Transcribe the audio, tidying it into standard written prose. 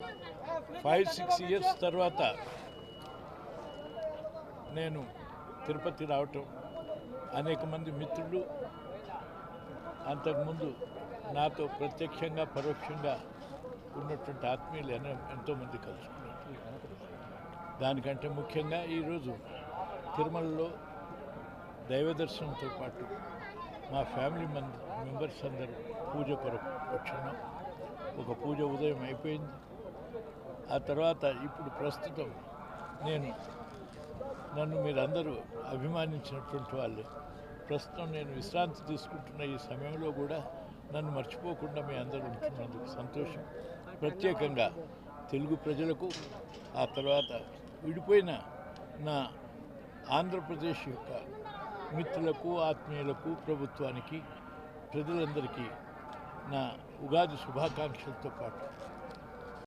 5-6 years తర్వాత నేను తిరుపతి రావటం, అనేక మంది మిత్రులు అంతకుముందు నాతో ప్రత్యక్షంగా పరోక్షంగా ఉన్నటువంటి ఆత్మీయులు ఎంతోమంది కలుసుకున్నారు. దానికంటే ముఖ్యంగా ఈరోజు తిరుమలలో దైవ దర్శనంతో పాటు మా ఫ్యామిలీ మెంబర్స్ అందరూ పూజ కొరకు వచ్చున్నాం. ఒక పూజ ఉదయం అయిపోయింది. ఆ తర్వాత ఇప్పుడు ప్రస్తుతం నన్ను మీరందరూ అభిమానించినటువంటి వాళ్ళు, ప్రస్తుతం నేను విశ్రాంతి తీసుకుంటున్న ఈ సమయంలో కూడా నన్ను మర్చిపోకుండా మీ అందరూ ఉంటున్నందుకు సంతోషం. ప్రత్యేకంగా తెలుగు ప్రజలకు, ఆ తర్వాత విడిపోయిన నా ఆంధ్రప్రదేశ్ యొక్క మిత్రులకు, ఆత్మీయులకు, ప్రభుత్వానికి, ప్రజలందరికీ నా ఉగాది శుభాకాంక్షలతో పాటు